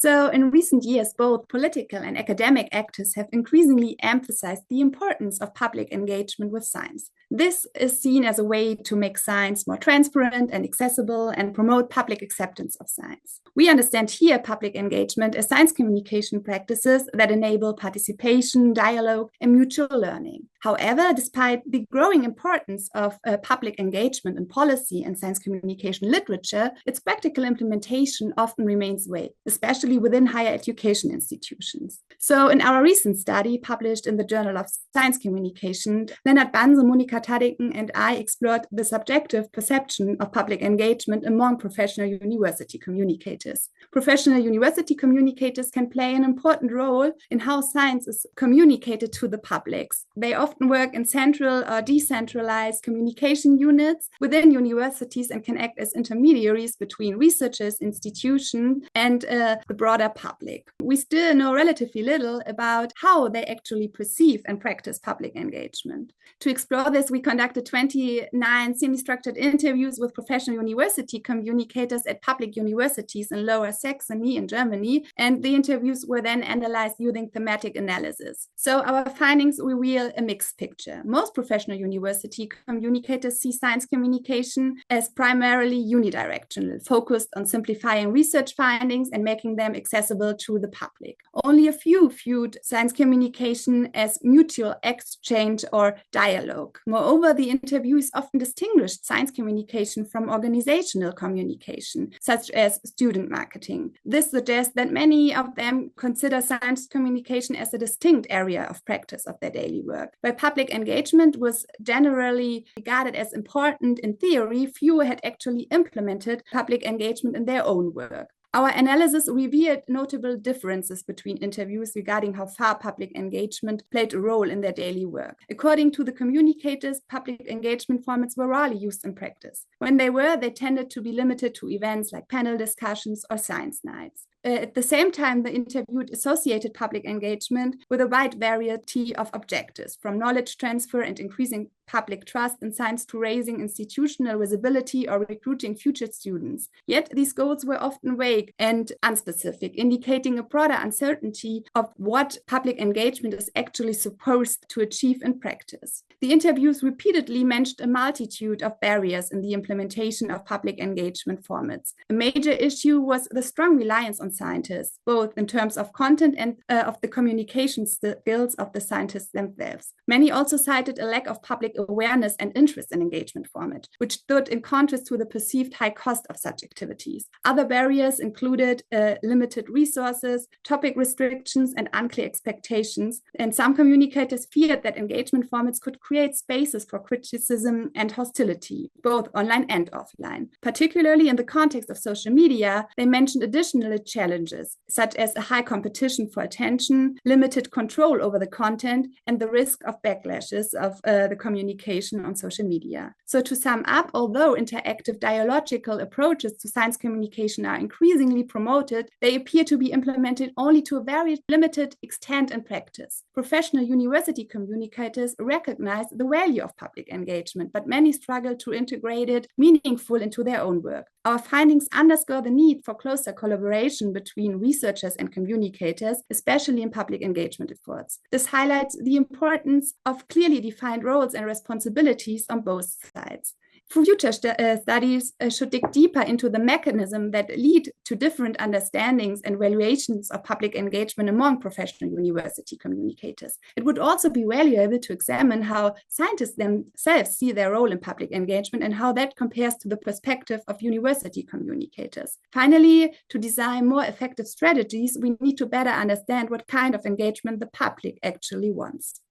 So in recent years, both political and academic actors have increasingly emphasized the importance of public engagement with science. This is seen as a way to make science more transparent and accessible and promote public acceptance of science. We understand here public engagement as science communication practices that enable participation, dialogue, and mutual learning. However, despite the growing importance of public engagement in policy and science communication literature, its practical implementation often remains vague, especially within higher education institutions. So in our recent study published in the Journal of Science Communication, Lennart Banse, Monika Tadiken, and I explored the subjective perception of public engagement among professional university communicators. Professional university communicators can play an important role in how science is communicated to the publics. They often work in central or decentralized communication units within universities and can act as intermediaries between researchers, institutions, and the broader public. We still know relatively little about how they actually perceive and practice public engagement. To explore this, we conducted 29 semi-structured interviews with professional university communicators at public universities in Lower Saxony in Germany, and the interviews were then analyzed using thematic analysis. So our findings reveal a mixed picture. Most professional university communicators see science communication as primarily unidirectional, focused on simplifying research findings and making them accessible to the public. Only a few viewed science communication as mutual exchange or dialogue. Moreover, the interviews often distinguished science communication from organizational communication, such as student marketing. This suggests that many of them consider science communication as a distinct area of practice of their daily work. While public engagement was generally regarded as important in theory, few had actually implemented public engagement in their own work. Our analysis revealed notable differences between interviews regarding how far public engagement played a role in their daily work. According to the communicators, public engagement formats were rarely used in practice. When they were, they tended to be limited to events like panel discussions or science nights. At the same time, the interviewed associated public engagement with a wide variety of objectives, from knowledge transfer and increasing public trust in science to raising institutional visibility or recruiting future students. Yet these goals were often vague and unspecific, indicating a broader uncertainty of what public engagement is actually supposed to achieve in practice. The interviews repeatedly mentioned a multitude of barriers in the implementation of public engagement formats. A major issue was the strong reliance on scientists, both in terms of content and of the communication skills of the scientists themselves. Many also cited a lack of public awareness and interest in engagement format, which stood in contrast to the perceived high cost of such activities. Other barriers included limited resources, topic restrictions, and unclear expectations. And some communicators feared that engagement formats could create spaces for criticism and hostility, both online and offline. Particularly in the context of social media, they mentioned additional challenges, such as a high competition for attention, limited control over the content, and the risk of backlashes of the communication on social media. So to sum up, although interactive dialogical approaches to science communication are increasingly promoted, they appear to be implemented only to a very limited extent in practice. Professional university communicators recognize the value of public engagement, but many struggle to integrate it meaningfully into their own work. Our findings underscore the need for closer collaboration between researchers and communicators, especially in public engagement efforts. This highlights the importance of clearly defined roles and responsibilities on both sides. Future studies should dig deeper into the mechanism that lead to different understandings and valuations of public engagement among professional university communicators. It would also be valuable to examine how scientists themselves see their role in public engagement and how that compares to the perspective of university communicators. Finally, to design more effective strategies, we need to better understand what kind of engagement the public actually wants.